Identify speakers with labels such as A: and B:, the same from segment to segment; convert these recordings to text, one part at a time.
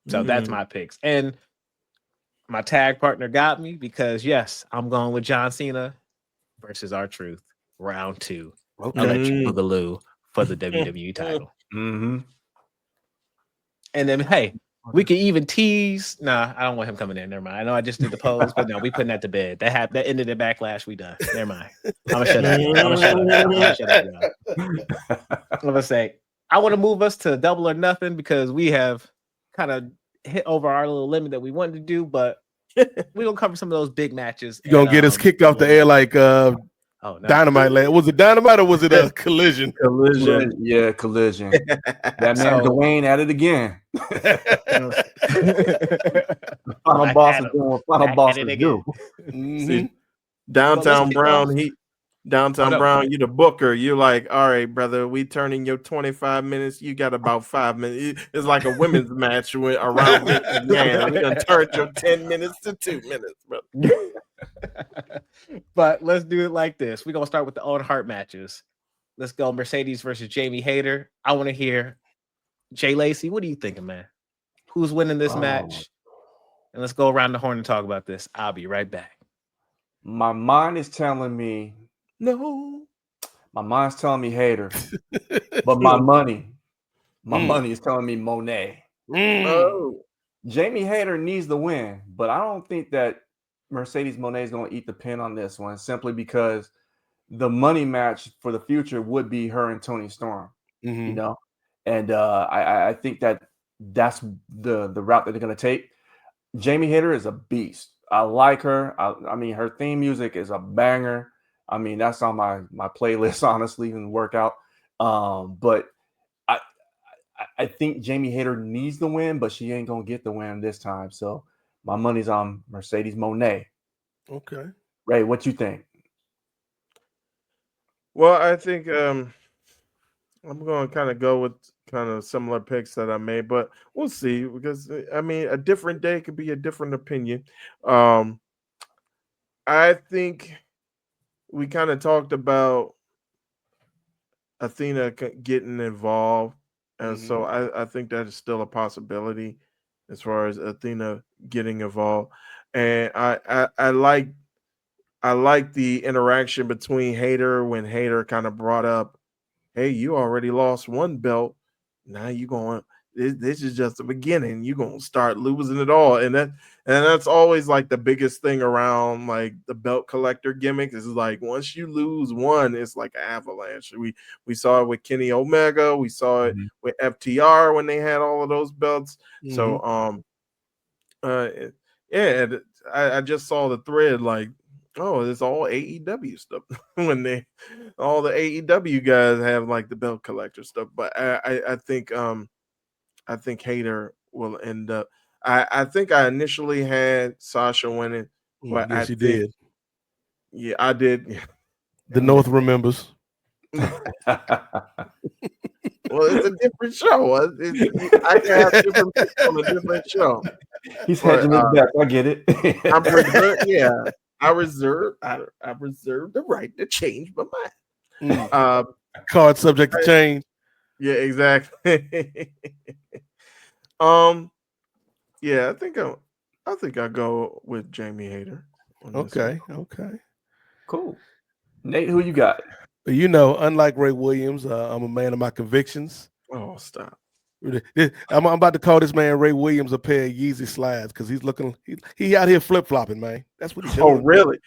A: So that's my picks. And my tag partner got me because yes, I'm going with John Cena versus R-Truth, round 2. Electric Boogaloo for the WWE title. And then hey, we can even tease. Nah, I don't want him coming in. Never mind. I know I just did the pose, but no, we putting that to bed. That ended in backlash. We done. Never mind. I'm gonna shut up. I'm gonna say I want to move us to Double or Nothing because we have kind of hit over our little limit that we wanted to do, but we're gonna cover some of those big matches.
B: You're gonna get us kicked off the air like Dynamite land. Was it Dynamite or was it a Collision?
C: Collision. Yeah, Collision. That man Dwayne at it again. Final boss is doing what final bosses do.
D: See, Downtown Brown, Brown, you the booker. You're like, all right, brother, we turning your 25 minutes. You got about 5 minutes. It's like a women's match around man. We're gonna turn your 10 minutes to 2 minutes, brother.
A: But let's do it like this. We're gonna start with the Owen Hart matches. Let's go Mercedes versus Jamie Hayter. I want to hear Jay Lacey. What are you thinking, man? Who's winning this match? And let's go around the horn and talk about this. I'll be right back.
C: My mind is telling me
B: no.
C: My mind's telling me Hayter, but my money is telling me Monet. Jamie Hayter needs the win, but I don't think that Mercedes Monet is going to eat the pin on this one simply because the money match for the future would be her and Toni Storm, you know, and I think that's the route that they're going to take. Jamie Hayter is a beast. I like her. I mean, her theme music is a banger. I mean, that's on my playlist, honestly, in the workout. But I think Jamie Hayter needs the win, but she ain't gonna get the win this time. So my money's on Mercedes Monet.
B: Okay.
C: Ray, what you think?
D: Well, I think I'm going to kind of go with kind of similar picks that I made, but we'll see because I mean, a different day could be a different opinion. I think we kind of talked about Athena getting involved, and so I think that is still a possibility as far as Athena getting involved. And I like the interaction between Hayter when Hayter kind of brought up, hey, you already lost one belt. Now you going, this is just the beginning. You're going to start losing it all. And that's always like the biggest thing around like the belt collector gimmicks is like, once you lose one, it's like an avalanche. We saw it with Kenny Omega. We saw it with FTR when they had all of those belts. So, yeah, I just saw the thread like, oh, it's all AEW stuff when all the AEW guys have like the belt collector stuff. But I think Hayter will end up. I think I initially had Sasha winning, but
B: yes, you did.
D: Yeah, I did.
B: The North remembers.
D: Well, it's a different show. I can have different people on a different show.
C: He's hedging his bets. I get it.
D: I'm reserved. Yeah, I reserve the right to change my mind.
B: Card subject to change.
D: Yeah, exactly. Yeah, I think I go with Jamie Hayter.
B: Okay.
C: Cool. Nate, who you got?
B: You know, unlike Ray Williams, I'm a man of my convictions.
D: Oh, stop.
B: I'm about to call this man Ray Williams a pair of Yeezy slides because he's looking. He out here flip flopping, man. That's what he's doing.
D: Oh, really?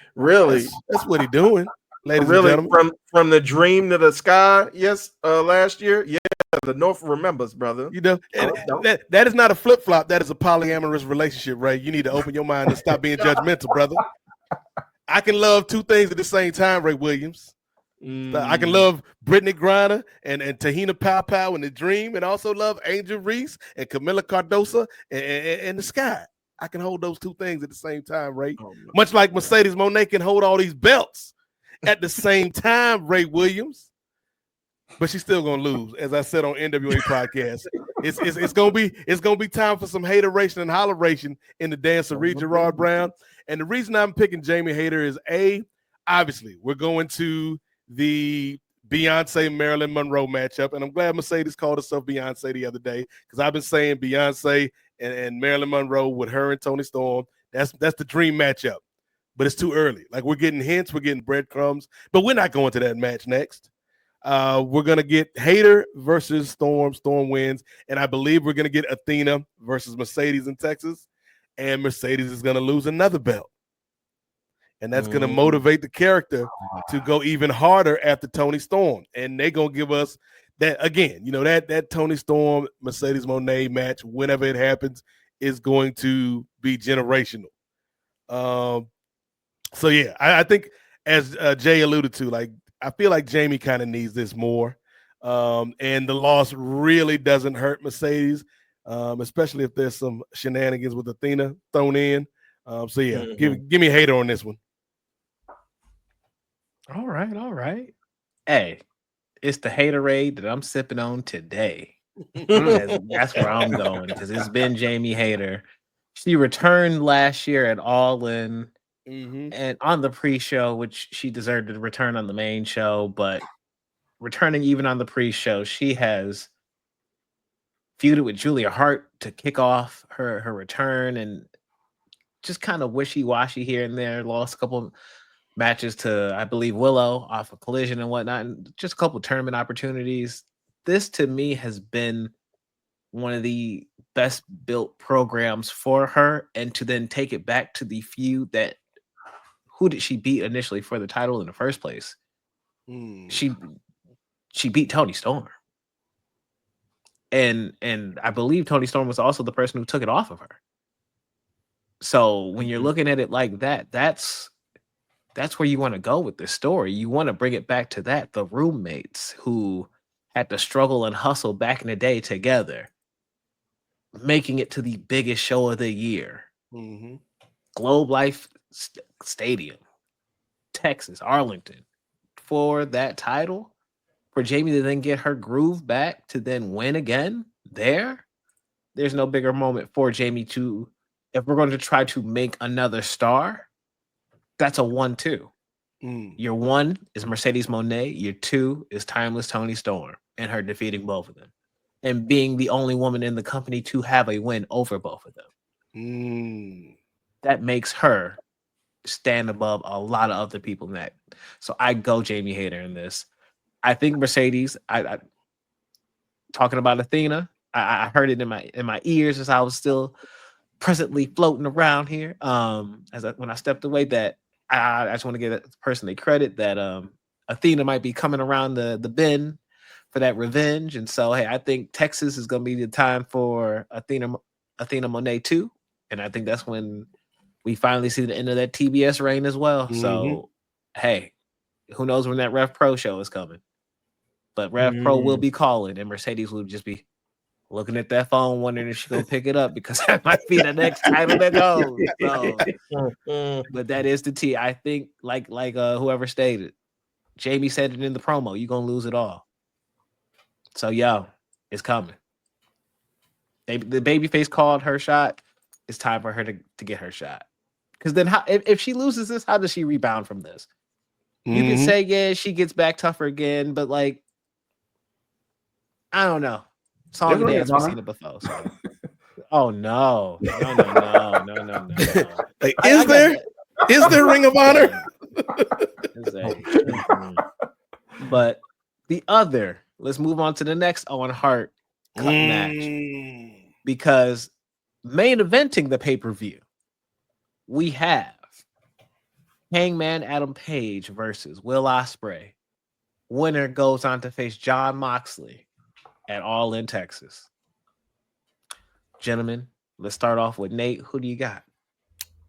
B: That's what he's doing, ladies and gentlemen.
D: From the dream to the sky. Yes, last year. Yeah, the North remembers, brother.
B: You know, that is not a flip flop. That is a polyamorous relationship, Ray. You need to open your mind and stop being judgmental, brother. I can love two things at the same time, Ray Williams. I can love Brittany Griner and Tahina Pow in the Dream, and also love Angel Reese and Camila Cardoso and the Sky. I can hold those two things at the same time, Ray. Much like Mercedes Moné can hold all these belts at the same time, Ray Williams. But she's still gonna lose, as I said on NWA podcast. It's gonna be time for some hateration and holleration in the dance of Girard Brown. And the reason I'm picking Jamie Hayter is obviously we're going to the Beyonce Marilyn Monroe matchup, and I'm glad Mercedes called herself Beyonce the other day because I've been saying Beyonce and Marilyn Monroe with her and Toni Storm. That's the dream matchup. But it's too early. Like, we're getting hints, we're getting breadcrumbs, but we're not going to that match next. We're gonna get Hayter versus Storm. Storm wins, and I believe we're gonna get Athena versus Mercedes in Texas, and Mercedes is gonna lose another belt, and that's gonna motivate the character to go even harder after Toni Storm, and they're gonna give us that again. You know, that Toni Storm Mercedes Moné match, whenever it happens, is going to be generational. So yeah, I think as Jay alluded to, like, I feel like Jamie kind of needs this more. And the loss really doesn't hurt Mercedes, especially if there's some shenanigans with Athena thrown in. So yeah, give me a hater on this one.
A: All right. Hey, it's the haterade that I'm sipping on today. That's where I'm going, because it's been Jamie Hayter. She returned last year at All In. And on the pre-show, which she deserved to return on the main show, but returning even on the pre-show, she has feuded with Julia Hart to kick off her return, and just kind of wishy-washy here and there. Lost a couple matches to, I believe, Willow off of Collision and whatnot, and just a couple tournament opportunities. This, to me, has been one of the best built programs for her, and to then take it back to the feud that, who did she beat initially for the title in the first place? She beat Toni Storm. And I believe Toni Storm was also the person who took it off of her. So when you're looking at it like that, that's where you want to go with this story. You want to bring it back to that. The roommates who had to struggle and hustle back in the day together, making it to the biggest show of the year. Globe Life Stadium, Texas, Arlington, for that title, for Jamie to then get her groove back to then win again there's no bigger moment for Jamie to, if we're going to try to make another star, that's a 1-2. Your 1 is Mercedes Moné, your 2 is Timeless Toni Storm, and her defeating both of them and being the only woman in the company to have a win over both of them. That makes her stand above a lot of other people in that. So I go Jamie Hayter in this. I think Mercedes, I talking about Athena, I heard it in my ears as I was still presently floating around here. When I stepped away, that I just want to give that person the credit that Athena might be coming around the bend for that revenge. And so, hey, I think Texas is going to be the time for Athena Moné too. And I think that's when we finally see the end of that TBS reign as well. So, hey, who knows when that Rev Pro show is coming? But Rev Pro will be calling, and Mercedes will just be looking at that phone, wondering if she's going to pick it up, because that might be the next title that goes. So, but that is the T. I think, like whoever stated, Jamie said it in the promo, you're going to lose it all. So, yo, it's coming. The babyface called her shot. It's time for her to get her shot. Because then if she loses this, how does she rebound from this? You can say, yeah, she gets back tougher again, but like, I don't know. Song and dance, we've seen it before. So. Oh no.
B: Like, is there Ring of Honor?
A: But the other, let's move on to the next Owen Hart cut match, because main eventing the pay-per-view, we have Hangman Adam Page versus Will Ospreay. Winner goes on to face Jon Moxley at All In Texas. Gentlemen, let's start off with Nate. Who do you got?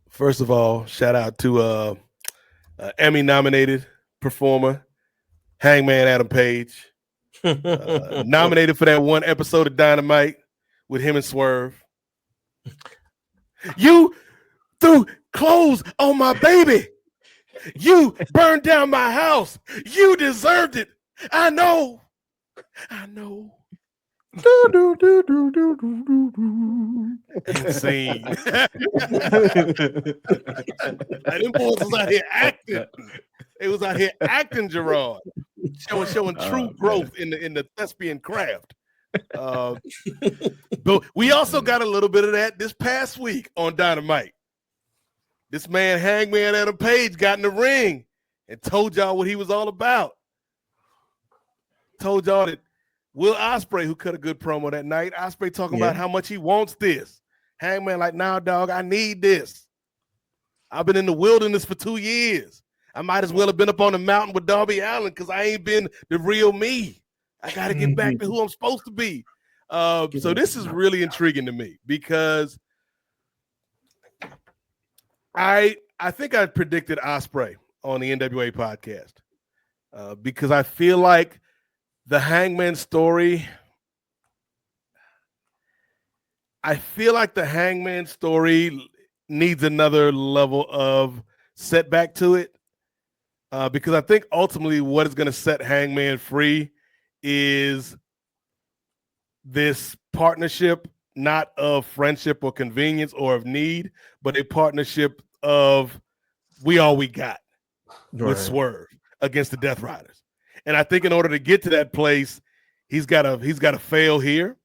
B: First of all, shout out to Emmy-nominated performer Hangman Adam Page. Nominated for that one episode of Dynamite with him and Swerve. You threw clothes on my baby. You burned down my house. You deserved it. I know. Insane. Them boys was out here acting. They was out here acting, Girard. Showing true growth in the thespian craft. But we also got a little bit of that this past week on Dynamite. This man, Hangman Adam Page, got in the ring and told y'all what he was all about. Told y'all that Will Ospreay, who cut a good promo that night, Ospreay talking about how much he wants this. Hangman like, nah, dog, I need this. I've been in the wilderness for 2 years. I might as well have been up on the mountain with Darby Allin because I ain't been the real me. I got to get back to who I'm supposed to be. So this is really intriguing to me because I think I predicted Ospreay on the NWA podcast because I feel like the Hangman story. I feel like the Hangman story needs another level of setback to it because I think ultimately what is going to set Hangman free is this partnership, not of friendship or convenience or of need, but a partnership of we all we got with Swerve against the Death Riders. And I think in order to get to that place, he's got to fail here.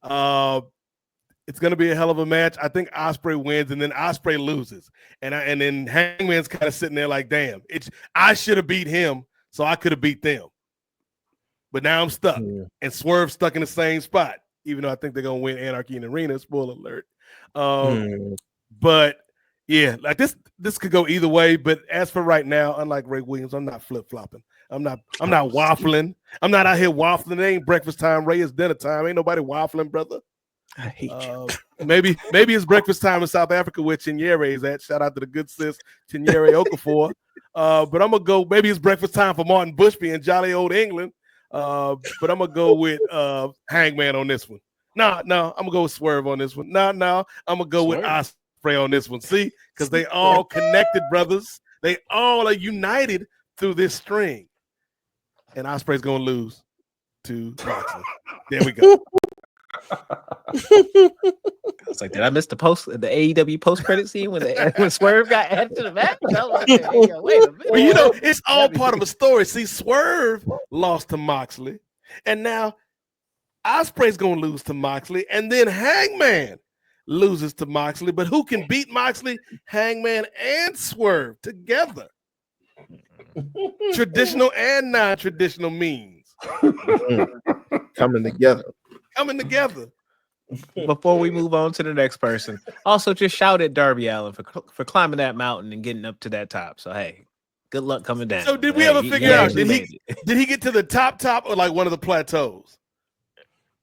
B: It's going to be a hell of a match. I think Ospreay wins, and then Ospreay loses, and then Hangman's kind of sitting there like, "Damn, I should have beat him, so I could have beat them." But now I'm stuck, and Swerve's stuck in the same spot, even though I think they're going to win Anarchy in the Arena. Spoiler alert. But yeah, like this could go either way. But as for right now, unlike Ray Williams, I'm not flip-flopping. I'm not waffling. I'm not out here waffling. It ain't breakfast time, Ray. It's dinner time. Ain't nobody waffling, brother.
A: I hate you.
B: Maybe it's breakfast time in South Africa where Chinyere is at. Shout out to the good sis Chinyere Okafor. But I'm gonna go. Maybe it's breakfast time for Martin Bushby in jolly old England. But I'm gonna go with Hangman on this one. No, I'm gonna go with Swerve on this one. No, I'm gonna go with Ospreay on this one. See, because they all connected, brothers. They all are united through this string. And Ospreay's gonna lose to Moxley. There we go.
A: I was like, did I miss the AEW post credit scene when Swerve got added to the match? I was like, yeah, wait a minute.
B: Well, it's all part of a story. See, Swerve lost to Moxley, and now Ospreay's gonna lose to Moxley, and then Hangman loses to Moxley. But who can beat Moxley? Hangman and Swerve together. Traditional and non-traditional means
D: coming together.
A: Before we move on to the next person, also just shout at Darby Allin for climbing that mountain and getting up to that top. So hey, good luck coming down.
B: So did we ever figure out did he get to the top or like one of the plateaus?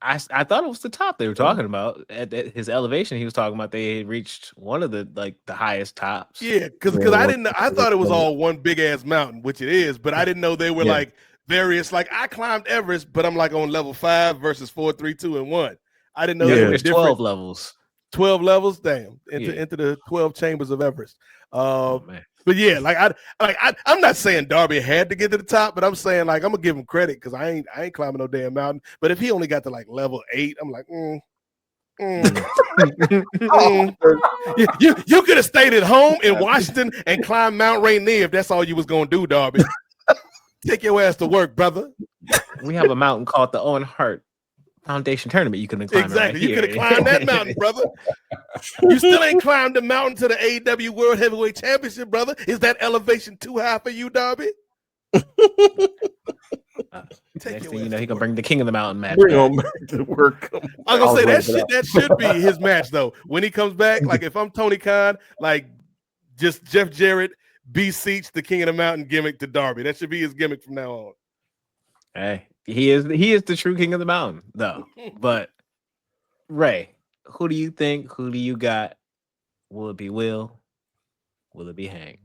A: I thought it was the top they were talking about. At his elevation, he was talking about they had reached one of the highest tops.
B: Yeah, because I thought it was all one big ass mountain, which it is, but I didn't know they were like various. Like I climbed Everest, but I'm like on level 5 versus 4, 3, 2, and 1. I didn't know
A: there's 12 levels.
B: 12 levels, damn! Into the 12 chambers of Everest. But yeah, I'm not saying Darby had to get to the top, but I'm saying like I'm gonna give him credit because I ain't climbing no damn mountain. But if he only got to like level 8, I'm like, You could have stayed at home in Washington and climbed Mount Rainier if that's all you was gonna do, Darby. Take your ass to work, brother.
A: We have a mountain called the Owen Hart Foundation Tournament. You could have climbed
B: exactly.
A: Right
B: you could have climbed that mountain, brother. You still ain't climbed the mountain to the AEW World Heavyweight Championship, brother. Is that elevation too high for you, Darby?
A: Next thing you know, he gonna bring the King of the Mountain match.
D: Bring on back to work.
B: I'm gonna say that should be his match though. When he comes back, like if I'm Tony Khan, like just Jeff Jarrett beseech the King of the Mountain gimmick to Darby. That should be his gimmick from now on.
A: Hey, he is the true King of the Mountain, though. But Ray, who do you think? Who do you got? Will it be Will? Will it be Hang?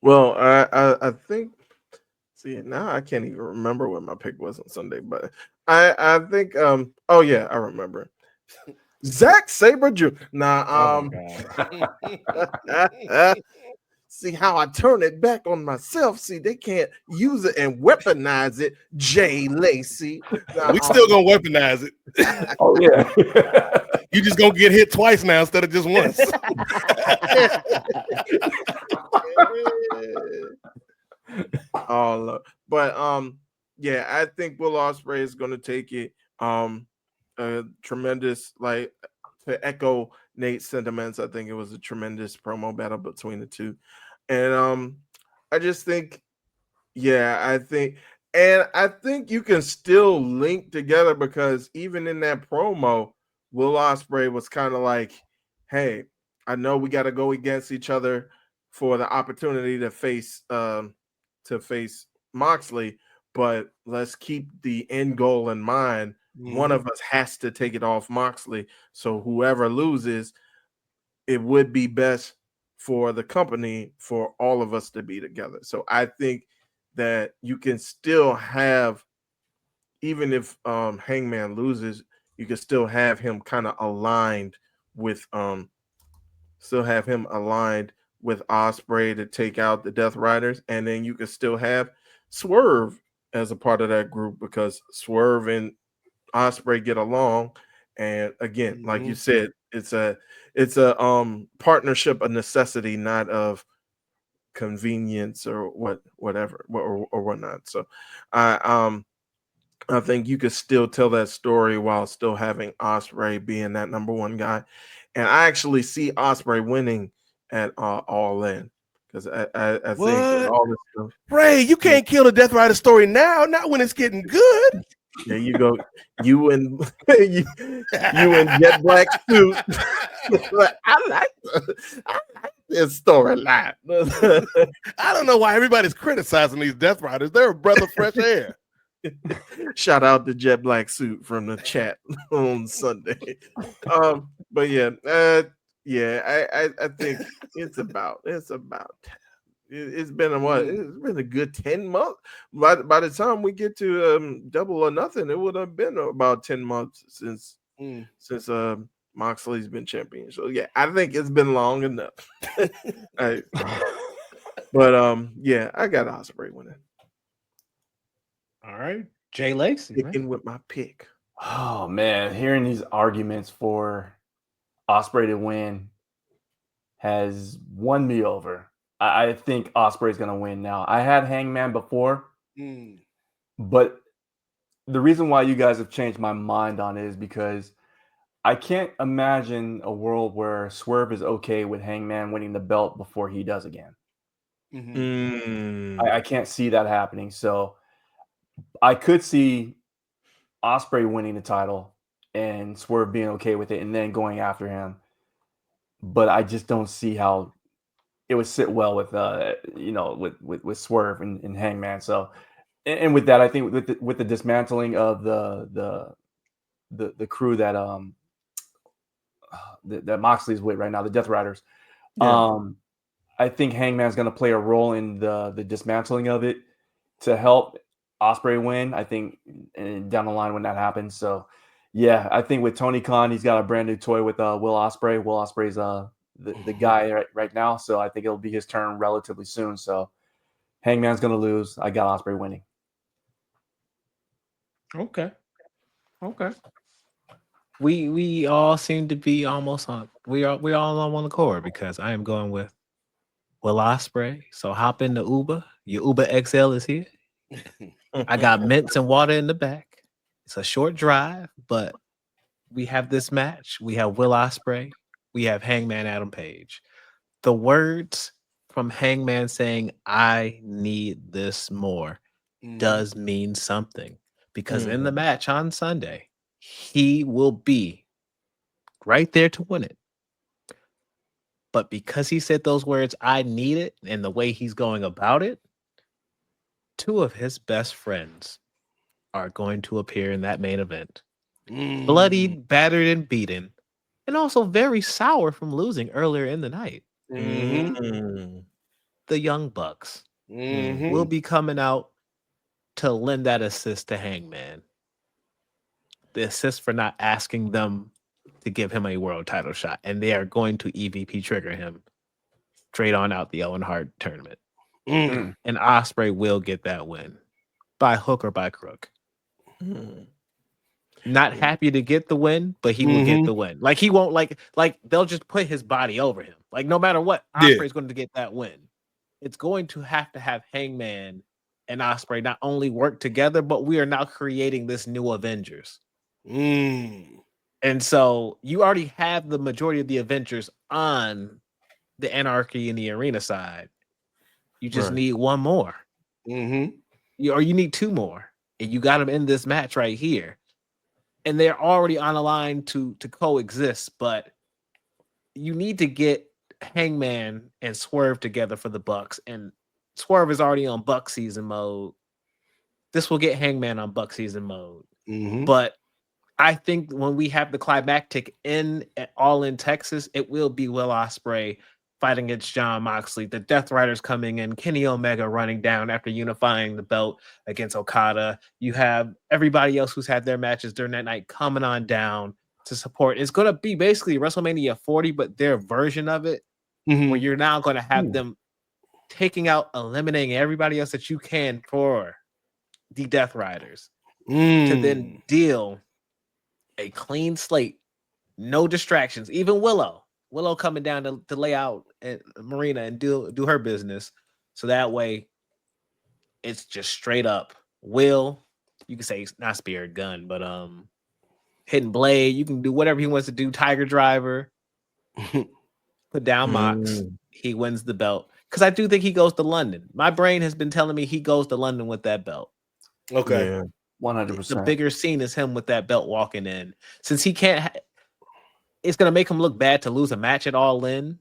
D: Well, I think. See, now I can't even remember what my pick was on Sunday, but I think. Oh yeah, I remember. Zack Sabre Jr. See how I turn it back on myself. See, they can't use it and weaponize it. Jay Lacey.
B: We still gonna weaponize it.
C: Oh yeah.
B: You just gonna get hit twice now instead of just once.
D: yeah, I think Will Ospreay is going to take it. A tremendous, like, to echo Nate's sentiments, I think it was a tremendous promo battle between the two, and I just think, yeah, I think you can still link together because even in that promo, Will Ospreay was kind of like, "Hey, I know we got to go against each other for the opportunity to face Moxley, but let's keep the end goal in mind. One of us has to take it off Moxley, so whoever loses, it would be best for the company for all of us to be together." So I think that you can still have, even if Hangman loses, you can still have him kind of aligned with Ospreay to take out the Death Riders, and then you can still have Swerve as a part of that group because Swerve and Ospreay get along. And again, like you said, it's a partnership of necessity, not of convenience or whatever or whatnot. So I think you could still tell that story while still having Ospreay being that number one guy. And I actually see Ospreay winning at All In because I think with all this stuff.
B: Ray, you can't kill the Death Rider story now, not when it's getting good.
D: There you go. You and you and Jet Black suit. I like this storyline.
B: I don't know why everybody's criticizing these Death Riders. They're a breath of fresh air.
D: Shout out to Jet Black suit from the chat on Sunday. But yeah, I think it's about it's been a good 10 months. By the time we get to Double or Nothing, it would have been about 10 months since Moxley's been champion. So yeah, I think it's been long enough. But yeah, I got Ospreay winning.
A: All right, Jay Lacey
D: Picking with my pick.
C: Oh man, hearing these arguments for Ospreay to win has won me over. I think Ospreay's going to win now. I had Hangman before, but the reason why you guys have changed my mind on it is because I can't imagine a world where Swerve is okay with Hangman winning the belt before he does again. I can't see that happening. So I could see Ospreay winning the title and Swerve being okay with it and then going after him. But I just don't see how it would sit well with with Swerve and Hangman. So, and with that, I think with the dismantling of the crew that that Moxley's with right now, the Death Riders, I think Hangman's going to play a role in the dismantling of it to help Ospreay win. I think down the line when that happens. So, yeah, I think with Tony Khan, he's got a brand new toy with Will Ospreay. Will Ospreay's the guy right now, so I think it'll be his turn relatively soon. So Hangman's gonna lose. I got Ospreay winning.
A: Okay. We all seem to be almost on. We all on one accord because I am going with Will Ospreay. So hop in the Uber. Your Uber XL is here. I got mints and water in the back. It's a short drive, but we have this match. We have Will Ospreay. We have Hangman Adam Page. The words from Hangman saying, "I need this more," does mean something. Because in the match on Sunday, he will be right there to win it. But because he said those words, "I need it," and the way he's going about it, two of his best friends are going to appear in that main event. Bloodied, battered, and beaten. And also very sour from losing earlier in the night. The Young Bucks will be coming out to lend that assist to Hangman. The assist for not asking them to give him a world title shot. And they are going to EVP trigger him straight on out the Owen Hart tournament. And Ospreay will get that win by hook or by crook. Not happy to get the win, but he will get the win. Like he won't like they'll just put his body over him. Like no matter what, Ospreay's going to get that win. It's going to have Hangman and Ospreay not only work together, but we are now creating this new Avengers. And so you already have the majority of the Avengers on the Anarchy in the Arena side. You just need one more. Or you need two more. And you got them in this match right here. And they're already on a line to coexist, but you need to get Hangman and Swerve together for the Bucks. And Swerve is already on Buck season mode. This will get Hangman on Buck season mode. But I think when we have the climactic all in Texas, it will be Will Ospreay fighting against Jon Moxley, the Death Riders coming in, Kenny Omega running down after unifying the belt against Okada. You have everybody else who's had their matches during that night coming on down to support. It's going to be basically WrestleMania 40, but their version of it, where you're now going to have them eliminating everybody else that you can for the Death Riders to then deal a clean slate, no distractions. Even Willow coming down to lay out at Marina and do her business. So that way it's just straight up Will. You can say not Spirit Gun, but Hidden Blade. You can do whatever he wants to do. Tiger Driver. Put down Mox. He wins the belt. Because I do think he goes to London. My brain has been telling me he goes to London with that belt.
B: Okay.
C: Yeah. 100%.
A: The bigger scene is him with that belt walking in. Since he can't, it's going to make him look bad to lose a match at All In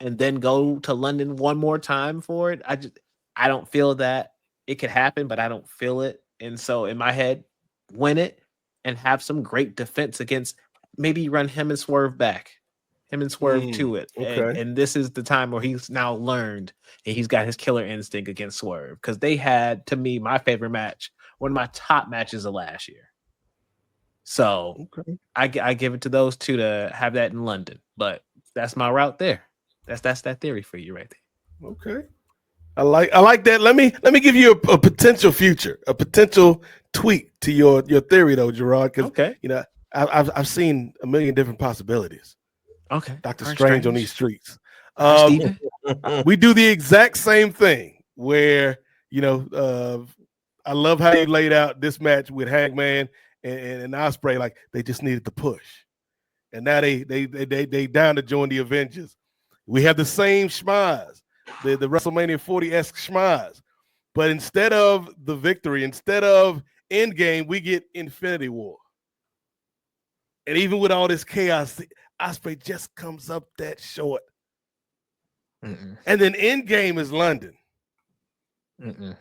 A: and then go to London one more time for it. I don't feel that it could happen, but I don't feel it. And so in my head, win it and have some great defense against, maybe run him and Swerve back. Him and Swerve to it.
B: Okay.
A: And this is the time where he's now learned and he's got his killer instinct against Swerve. Because they had, to me, my favorite match, one of my top matches of last year. So I give it to those two to have that in London. But that's my route there. That's that theory for you right there.
B: Okay. I like that. Let me give you a potential future, a potential tweak to your theory though, Girard. Because you know, I've seen a million different possibilities.
A: Okay.
B: Doctor Strange on these streets.
A: Steven?
B: We do the exact same thing where, you know, I love how you laid out this match with Hangman and Ospreay. Like they just needed the push. And now they down to join the Avengers. We have the same schmaz, the WrestleMania 40-esque schmaz. But instead of the victory, instead of Endgame, we get Infinity War. And even with all this chaos, Ospreay just comes up that short. And then Endgame is London. You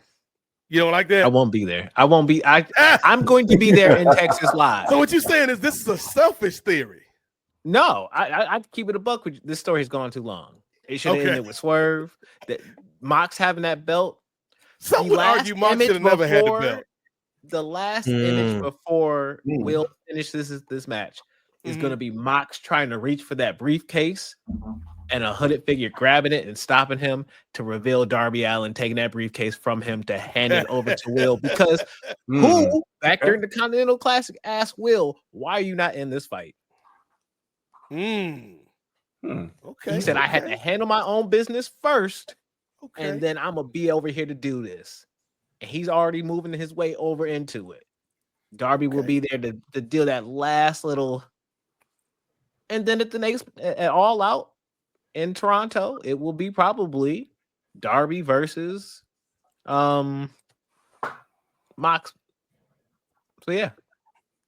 B: don't like that?
A: I won't be there. I'm going to be there in Texas live.
B: So what you're saying is this is a selfish theory.
A: No, I keep it a buck with you. This story's gone too long. It should have ended with Swerve. That Mox having that belt.
B: Some would argue Mox should have never had the belt.
A: The last image before Will finish this match is going to be Mox trying to reach for that briefcase and a hooded figure grabbing it and stopping him to reveal Darby Allin taking that briefcase from him to hand it over to Will. Because who back during the Continental Classic asked Will, why are you not in this fight?
B: Okay.
A: He said, I had to handle my own business first, and then I'm going to be over here to do this. And he's already moving his way over into it. Darby will be there to deal that last little. And then at the next, at All Out in Toronto, it will be probably Darby versus Mox. So, yeah.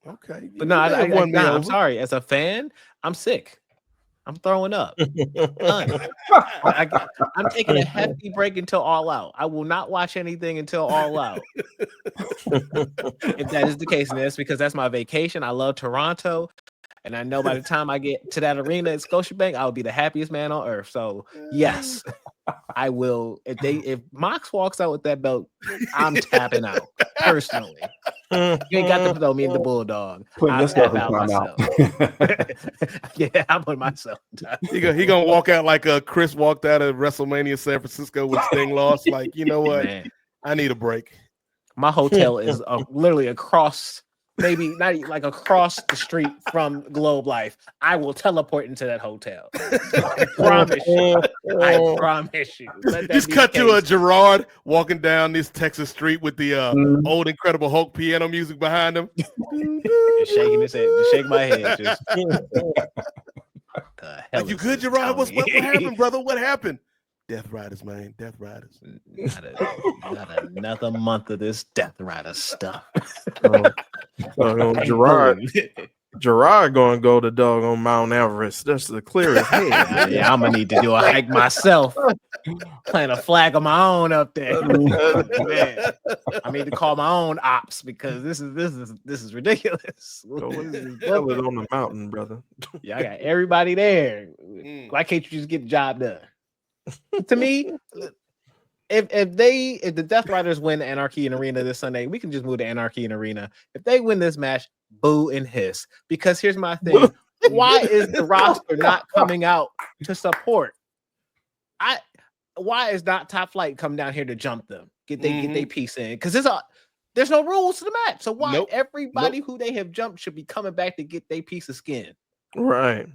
B: Okay.
A: But no, I'm sorry. As a fan, I'm sick. I'm throwing up. I'm taking a hefty break until All Out. I will not watch anything until All Out. If that is the case, and that's because that's my vacation. I love Toronto. And I know by the time I get to that arena at Scotiabank, I'll be the happiest man on earth. So yes, I will. If Mox walks out with that belt, I'm tapping out personally. You ain't got to throw me in the Bulldog. I'll tap out myself. Yeah, I'm putting myself down.
B: He gonna walk out like Chris walked out of WrestleMania San Francisco when Sting lost. Like, you know what? Man. I need a break.
A: My hotel is literally across maybe not like across the street from Globe Life, I will teleport into that hotel. I promise you. I promise you.
B: Just cut to a Girard walking down this Texas street with the old Incredible Hulk piano music behind him.
A: Just shaking his head. Just shake my head. Just
B: like, you good, Girard? What happened, brother? What happened? Death Riders, man. Death Riders.
A: Not another month of this Death Rider stuff.
D: Girard gonna go to doggone Mount Everest. That's the clearest head.
A: Yeah, I'm gonna need to do a hike myself. Plant a flag of my own up there. Man, I need to call my own ops because this is ridiculous.
D: Go on the mountain, brother.
A: Yeah, I got everybody there. Why can't you just get the job done? To me, if the Death Riders win Anarchy in Arena this Sunday, we can just move to Anarchy in Arena. If they win this match, boo and hiss. Because here's my thing: why is the roster not coming out to support? Why is not Top Flight come down here to jump them? Get their piece in? Because there's no rules to the match. So why everybody who they have jumped should be coming back to get their piece of skin?
D: Right.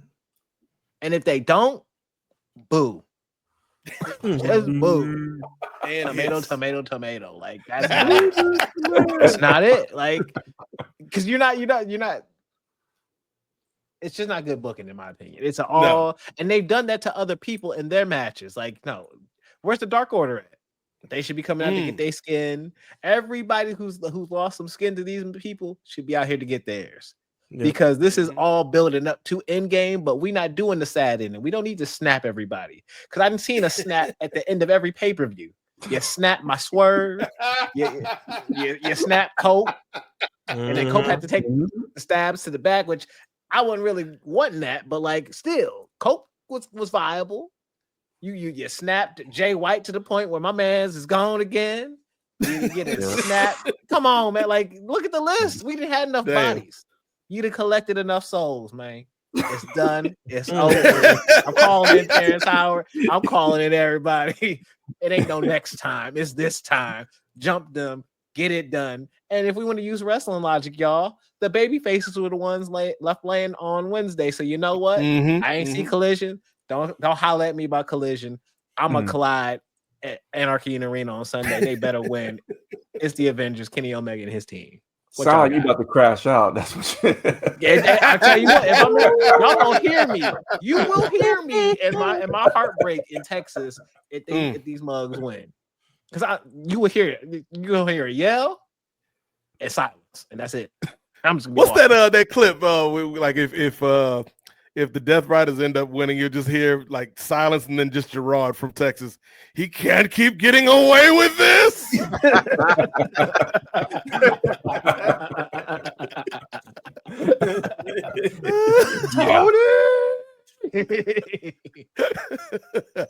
A: And if they don't, boo. Just boo. And tomato. Like that's not it. Like, because you're not. It's just not good booking, in my opinion. It's and they've done that to other people in their matches. Like, no, where's the Dark Order at? They should be coming out to get their skin. Everybody who's lost some skin to these people should be out here to get theirs. Yeah. Because this is all building up to end game, but we're not doing the sad ending. We don't need to snap everybody. Because I've seen a snap at the end of every pay-per-view. You snap my swerve, you snap Cope, and then Cope had to take the stabs to the back, which I wasn't really wanting that, but like still, Cope was viable. You snapped Jay White to the point where my man's is gone again. You get it snapped. Come on, man. Like, look at the list. We didn't have enough bodies. You'd have collected enough souls, man. It's done. It's over. I'm calling in Terrence Howard. I'm calling in everybody. It ain't no next time. It's this time. Jump them. Get it done. And if we want to use wrestling logic, y'all, the baby faces were the ones left laying on Wednesday. So you know what? I ain't see Collision. Don't holler at me about Collision. I'm a collide at Anarchy in Arena on Sunday. They better win. It's the Avengers, Kenny Omega and his team.
C: Sound like you about to crash out. That's what
A: I tell you what, if I'm there, y'all gonna hear me. You will hear me in my heartbreak in Texas if these mugs win. Because you will hear it. You will hear a yell and silence, and that's it. I'm just
B: what's that clip? Like if the Death Riders end up winning, you'll just hear like silence and then just Girard from Texas. He can't keep getting away with this.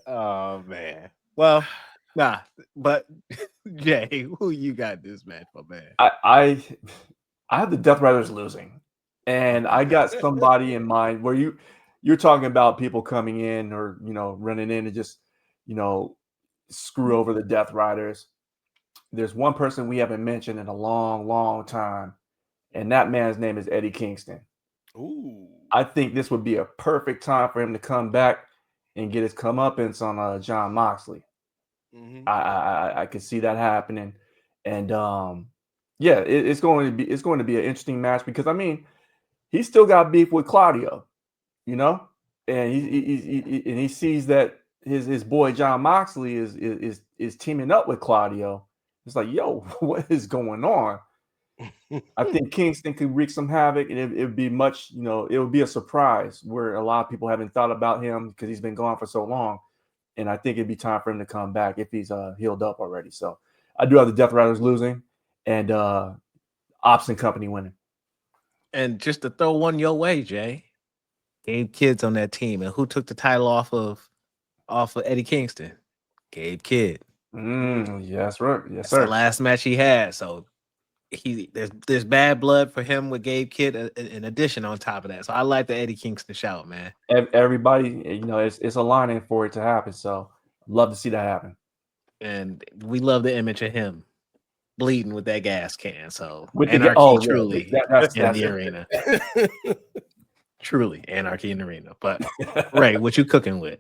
A: Oh man. Well, nah, but Jay, who you got this match for, man?
C: I have the Death Riders losing. And I got somebody in mind where you're talking about people coming in or, running in and just, screw over the Death Riders. There's one person we haven't mentioned in a long, long time, and that man's name is Eddie Kingston.
B: Ooh.
C: I think this would be a perfect time for him to come back and get his comeuppance on John Moxley. I could see that happening. And it's going to be an interesting match because he's still got beef with Claudio, and he sees that his boy John Moxley is teaming up with Claudio. It's like, yo, what is going on? I think Kingston could wreak some havoc, and it would be much, it would be a surprise where a lot of people haven't thought about him because he's been gone for so long. And I think it'd be time for him to come back if he's healed up already. So I do have the Death Riders losing and Ops and Company winning.
A: And just to throw one your way, Jay, Gabe Kidd's on that team, and who took the title off of Eddie Kingston? Gabe Kidd.
C: Yes, right. Yes,
A: That's
C: sir.
A: The last match he had, so there's bad blood for him with Gabe Kidd in addition on top of that. So I like the Eddie Kingston shout, man.
C: Everybody, it's aligning for it to happen. So love to see that happen.
A: And we love the image of him bleeding with that gas can. So
C: With
A: anarchy truly
C: that's
A: in the arena. Truly anarchy in the arena. But Ray, what you cooking with?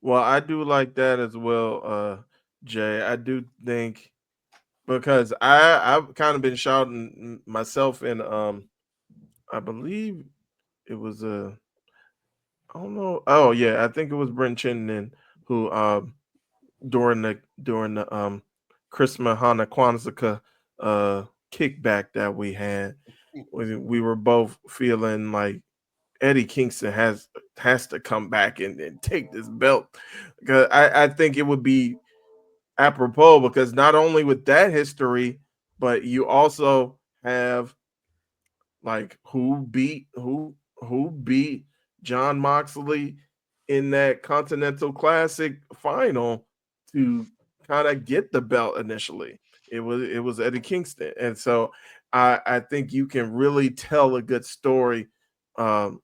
D: Well, I do like that as well, Jay. I do think because I've kind of been shouting myself in I believe it was I don't know. Oh yeah, I think it was Brent Chittenden who during the Christmas Hana Kwanzaa kickback that we had, we were both feeling like Eddie Kingston has to come back and take this belt. Because I think it would be apropos because not only with that history, but you also have like who beat John Moxley in that Continental Classic final to kind of get the belt initially. It was Eddie Kingston. And so I think you can really tell a good story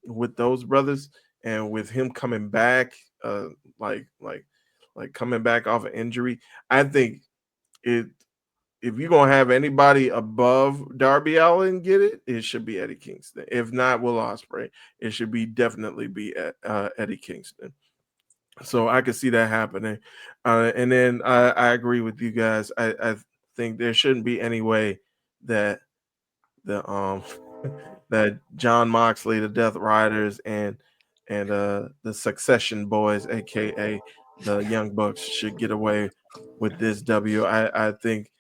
D: with those brothers and with him coming back like coming back off an injury. I think if you're gonna have anybody above Darby Allin get it, it should be Eddie Kingston. If not Will Ospreay, it should definitely be Eddie Kingston. So I could see that happening. And then I agree with you guys. I think there shouldn't be any way that the that John Moxley, the Death Riders, and the Succession Boys, aka the Young Bucks, should get away with this W. I think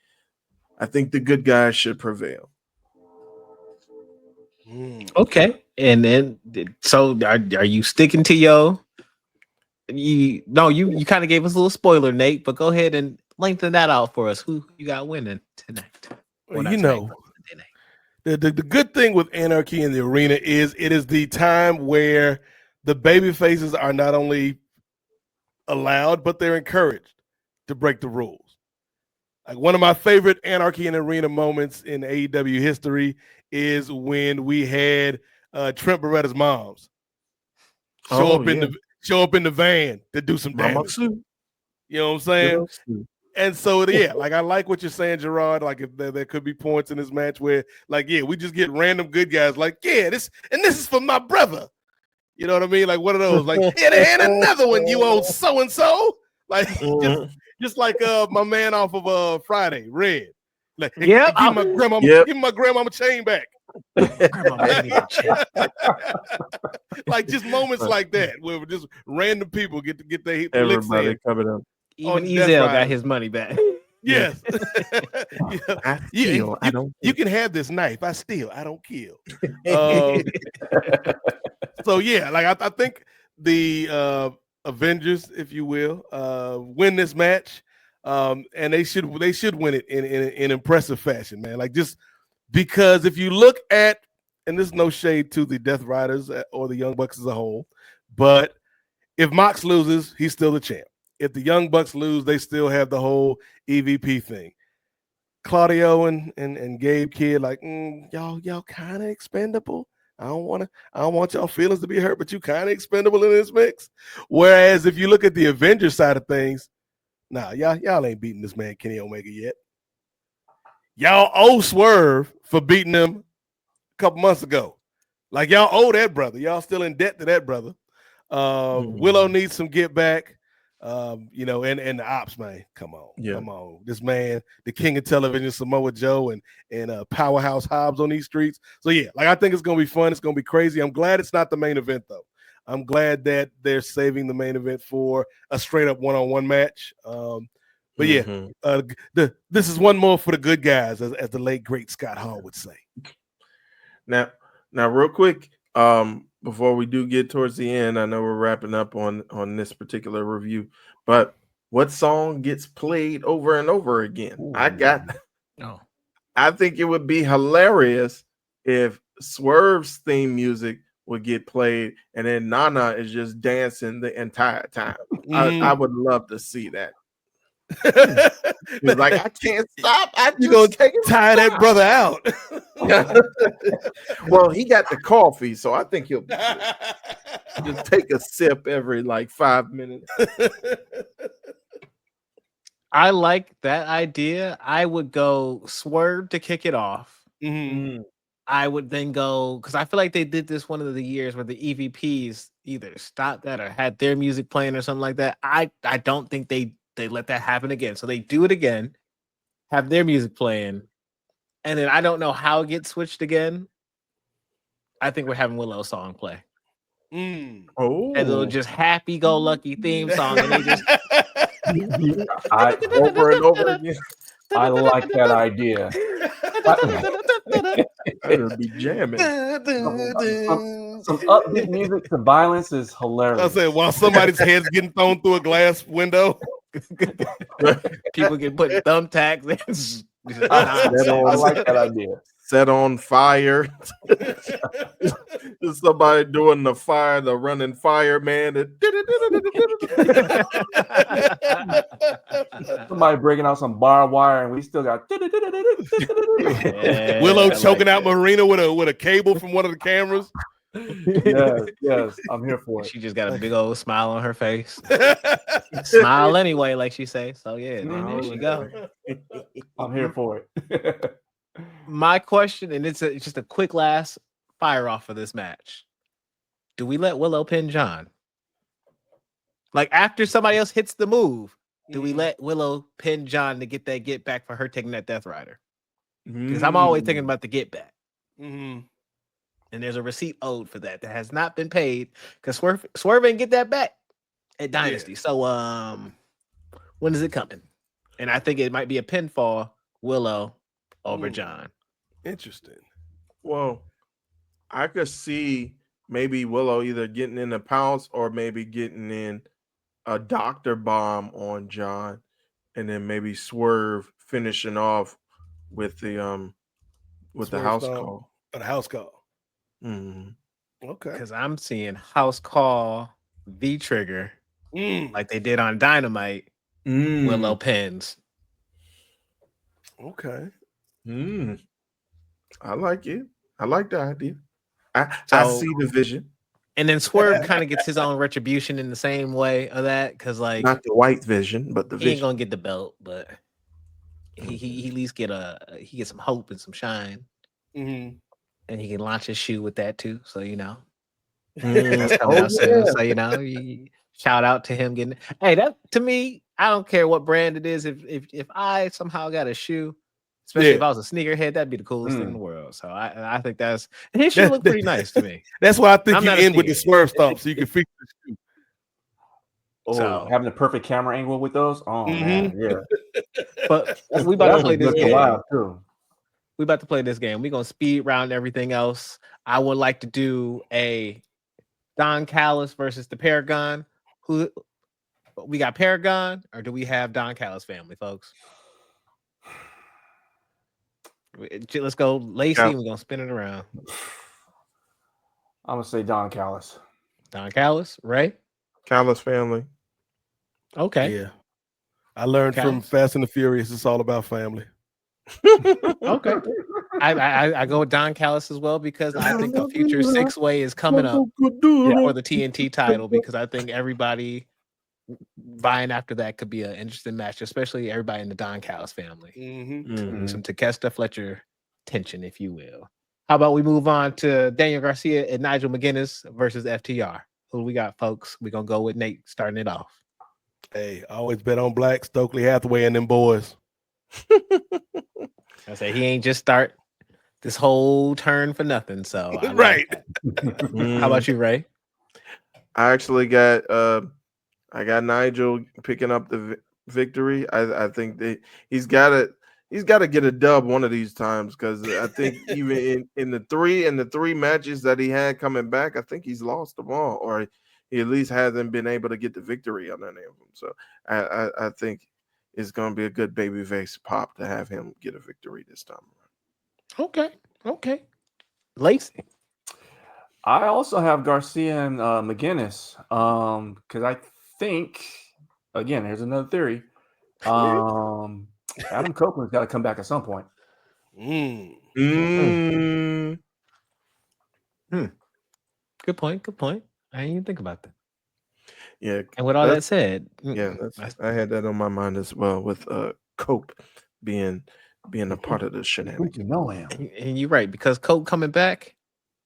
D: the good guys should prevail.
A: Okay. And then so are you sticking to you kind of gave us a little spoiler, Nate, but go ahead and lengthen that out for us. Who you got winning tonight?
B: Well, the good thing with Anarchy in the Arena is it is the time where the baby faces are not only allowed, but they're encouraged to break the rules. Like one of my favorite Anarchy in the Arena moments in AEW history is when we had Trent Beretta's moms show up in the van to do some damage. You know what I'm saying? And so like I like what you're saying, Girard. Like if there could be points in this match where, like, we just get random good guys. Like, this is for my brother. You know what I mean? Like one of those. Like, and another one, you old so and so. Like just like my man off of Friday, Red. Like, give my grandmama chain back. Like just moments like that where just random people get their
D: everybody coming up.
A: Even Ezel got his money back.
B: Yes.
D: I don't.
B: You can have this knife. I don't kill. So like I think the Avengers, if you will, win this match, and they should win it in impressive fashion, man. Like just because if you look at, and there's no shade to the Death Riders or the Young Bucks as a whole, but if Mox loses, he's still the champ. If the Young Bucks lose, they still have the whole EVP thing. Claudio and Gabe Kidd, like, y'all kind of expendable. I don't want y'all feelings to be hurt, but you kind of expendable in this mix. Whereas if you look at the Avengers side of things, y'all ain't beating this man Kenny Omega yet. Y'all owe Swerve for beating him a couple months ago. Like y'all owe that brother. Y'all still in debt to that brother. Willow needs some get back. And the ops, man, come on. This man, the king of television, Samoa Joe, and Powerhouse Hobbs on these streets. So like I think it's gonna be fun. It's gonna be crazy. I'm glad it's not the main event though. I'm glad that they're saving the main event for a straight up one-on-one match. This is one more for the good guys, as the late great Scott Hall would say.
D: Now, real quick, before we do get towards the end, I know we're wrapping up on this particular review, but what song gets played over and over again? Ooh. I think it would be hilarious if Swerve's theme music would get played and then Nana is just dancing the entire time. I would love to see that. He's like, I can't stop.
B: You're gonna tire that brother out.
D: Well, he got the coffee, so I think he'll just take a sip every like 5 minutes.
A: I like that idea. I would go Swerve to kick it off.
B: Mm-hmm.
A: I would then go because I feel like they did this one of the years where the EVPs either stopped that or had their music playing or something like that. I don't think they let that happen again. So they do it again, have their music playing, and then I don't know how it gets switched again. I think we're having Willow's song play.
D: Oh,
A: And it'll just happy-go-lucky theme song, and they just
C: over and over again. I like that idea.
D: that'll be jamming.
C: Some upbeat music to violence is hilarious.
B: I said, while somebody's head's getting thrown through a glass window,
A: people get put thumbtacks in.
C: I like that idea.
D: Set on fire. There's somebody doing the fire, the running fireman.
C: Somebody breaking out some barbed wire, and we still got
B: Willow choking out Marina with a cable from one of the cameras.
C: Yes, I'm here for it.
A: She just got a big old smile on her face. Smile anyway, like she say. So yeah, there she go.
C: I'm here for it.
A: My question, and it's just a quick last fire off for this match. Do we let Willow pin John? Like after somebody else hits the move, do we let Willow pin John to get that get back for her taking that Death Rider? Because I'm always thinking about the get back. And there's a receipt owed for that has not been paid because Swerve ain't get that back at Dynasty. Yeah. So when is it coming? And I think it might be a pinfall Willow over John.
B: Interesting.
D: Well, I could see maybe Willow either getting in a pounce or maybe getting in a doctor bomb on John, and then maybe Swerve finishing off with the house call.
B: The house call.
A: Okay. Because I'm seeing house call V trigger like they did on Dynamite. Willow pins.
B: Okay.
D: I like it. I like the idea. I see the vision.
A: And then Swerve kind of gets his own retribution in the same way of that, because like
D: not the white vision, but the
A: he
D: vision.
A: Ain't gonna get the belt, but he at least get some hope and some shine. And he can launch his shoe with that too. So that's coming out soon. So shout out to him getting. Hey, that to me, I don't care what brand it is. If I somehow got a shoe, especially if I was a sneakerhead, that'd be the coolest thing in the world. So I think his shoe look pretty nice to me.
B: That's why I think you end with the Swerve stomp so you can fix the shoe.
C: So having the perfect camera angle with those. Oh man, yeah.
A: But we about to play this game too. We about to play this game. We're gonna speed round everything else. I would like to do a Don Callis versus the Paragon. Who we got, Paragon, or do we have Don Callis family, folks? Let's go, Lacey. Yeah. We're gonna spin it around.
C: I'm gonna say Don Callis.
A: Don Callis, right?
D: Callis family.
A: Okay.
B: Yeah. I learned from Fast and the Furious. It's all about family.
A: Okay. I go with Don Callis as well because I think a future 6-way is coming up for the TNT title, because I think everybody vying after that could be an interesting match, especially everybody in the Don Callis family. Some Takeshita Fletcher tension, if you will. How about we move on to Daniel Garcia and Nigel McGuinness versus FTR? Who we got, folks? We're going to go with Nate starting it off.
B: Hey, I always bet on Black, Stokely Hathaway, and them boys.
A: I say he ain't just start this whole turn for nothing. So
B: right.
A: How about you, Ray?
D: I actually got Nigel picking up the victory. I think that he's got to get a dub one of these times, because I think even in the three matches that he had coming back, I think he's lost them all, or he at least hasn't been able to get the victory on any of them. So I think it's going to be a good babyface pop to have him get a victory this time
A: around. Okay. Lacey.
C: I also have Garcia and McGuinness, because I think, again, here's another theory. Adam Copeland's got to come back at some point.
A: Good point. I didn't even think about that.
D: Yeah.
A: And with all that said,
D: yeah, I had that on my mind as well with Cope being a part of the shenanigans.
C: You know him.
A: And you're right, because Cope coming back,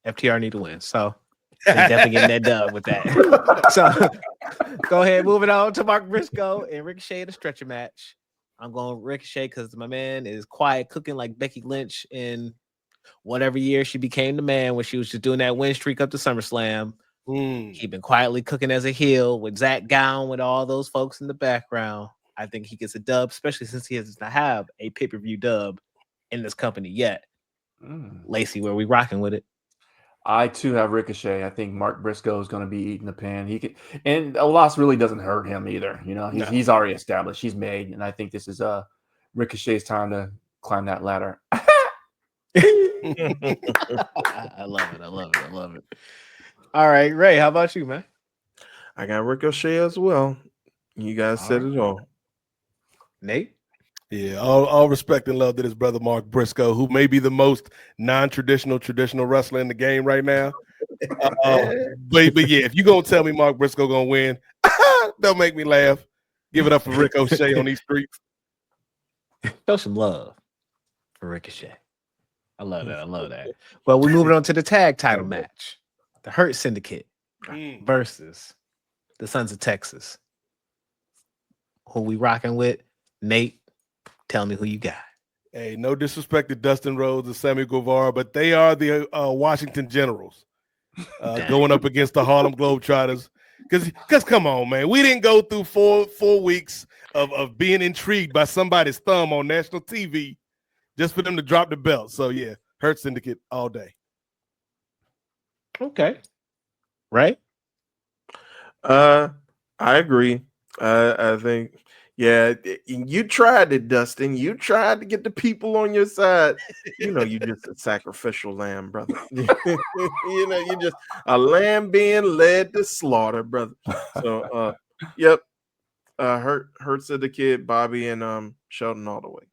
A: FTR need to win. So they definitely getting that dub with that. So go ahead, moving on to Mark Briscoe and Ricochet in a stretcher match. I'm going Ricochet because my man is quiet cooking like Becky Lynch in whatever year she became the man when she was just doing that win streak up to SummerSlam. He been quietly cooking as a heel with Zach Gown, with all those folks in the background. I think he gets a dub, especially since he doesn't have a pay-per-view dub in this company yet. Lacey, where we rocking with it?
C: I too have Ricochet. I think Mark Briscoe is going to be eating the pan. He can, and a loss really doesn't hurt him either. You know, he's already established. He's made, and I think this is Ricochet's time to climb that ladder.
A: I love it. I love it. All right, Ray, how about you, man?
D: I got Ricochet as well. You guys said it all.
A: Nate?
B: Yeah, all respect and love to his brother Mark Briscoe, who may be the most non-traditional wrestler in the game right now. But yeah, if you're gonna tell me Mark Briscoe gonna win, don't make me laugh. Give it up for Ricochet on these streets.
A: Show some love for Ricochet. I love that. Well, we're moving on to the tag title match. The Hurt Syndicate versus the Sons of Texas. Who we rocking with? Nate, tell me who you got.
B: Hey, no disrespect to Dustin Rhodes and Sammy Guevara, but they are the Washington Generals going up against the Harlem Globetrotters. Because come on, man, we didn't go through four weeks of being intrigued by somebody's thumb on national TV just for them to drop the belt. So yeah, Hurt Syndicate all day.
A: Okay, right?
D: I agree. I think, yeah, you tried it, Dustin. You tried to get the people on your side. You know, you just a sacrificial lamb, brother. You know, you just a lamb being led to slaughter, brother. So, yep. Hurt Syndicate, Bobby, and Sheldon all the way.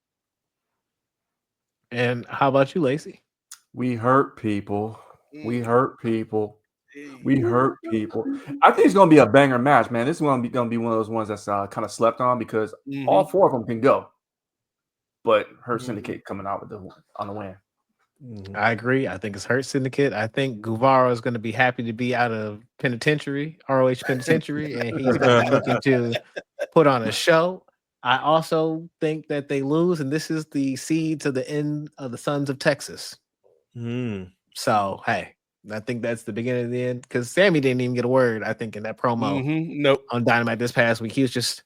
A: And how about you, Lacey?
C: We hurt people. We hurt people. We hurt people. I think it's going to be a banger match, man. This is going to be one of those ones that's kind of slept on because all four of them can go. But Hurt Syndicate coming out on the win.
A: I agree. I think it's Hurt Syndicate. I think Guevara is going to be happy to be out of penitentiary, ROH penitentiary, and he's going to be looking to put on a show. I also think that they lose, and this is the seed to the end of the Sons of Texas. So, hey, I think that's the beginning of the end because Sammy didn't even get a word, I think, in that promo on Dynamite this past week. He was just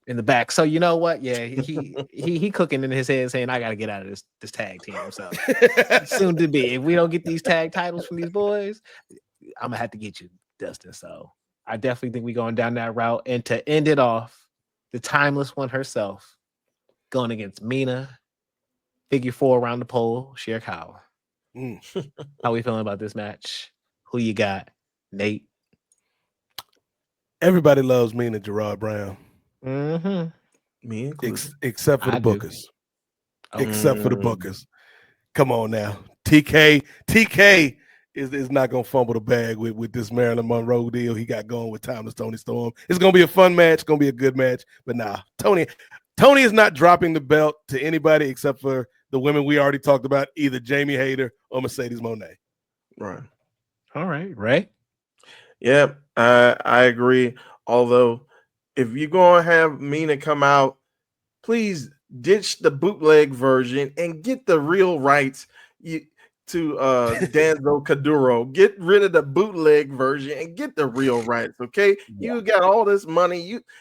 A: in the back. So, you know what? Yeah, he cooking in his head saying, I got to get out of this tag team. So, soon to be. If we don't get these tag titles from these boys, I'm going to have to get you, Dustin. So, I definitely think we're going down that route. And to end it off, the timeless one herself going against Mina, figure 4 around the pole, Shirakawa. How we feeling about this match? Who you got, Nate?
B: Everybody loves Mina Gerard Brown.
D: Me
B: except for the bookers. Except for the bookers. Come on now. TK is not going to fumble the bag with this Marilyn Monroe deal he got going with Timeless Tony Storm. It's going to be a fun match. It's going to be a good match. But nah, Tony is not dropping the belt to anybody except for the women we already talked about, either Jamie Hayter or Mercedes Moné.
D: Right.
A: All right, right?
D: Yeah, I agree. Although, if you're going to have Mina come out, please ditch the bootleg version and get the real rights to Danzo Kuduro. Get rid of the bootleg version and get the real rights, okay? Yeah. You got all this money.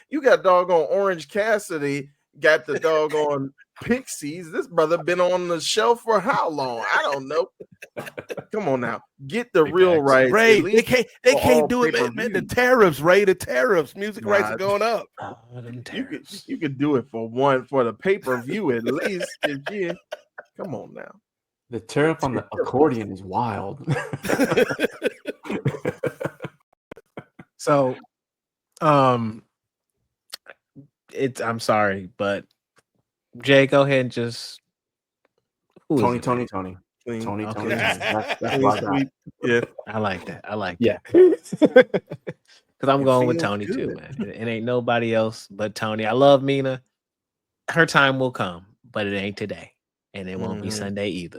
D: You got doggone Orange Cassidy, got the doggone Pixies. This brother been on the shelf for how long? I don't know. Come on now, get the real rights.
B: Ray, they can't do it, man. The tariffs, Ray. The tariffs. Music rights are going up.
D: You could do it for the pay-per-view at least. Come on now.
C: The tariff on the accordion is wild.
A: So, I'm sorry, but Jay, go ahead and just
C: Tony.
D: Clean.
C: Tony.
A: Okay.
C: That's
D: Clean
C: what I got.
D: sweep. Yeah.
A: I like that. I like
C: Yeah.
A: that. Because I'm
C: It
A: going with
C: feels
A: Tony too,
C: good.
A: man. It ain't nobody else but Tony. I love Mina. Her time will come, but it ain't today. And it won't be
D: Mhm.
A: Sunday either.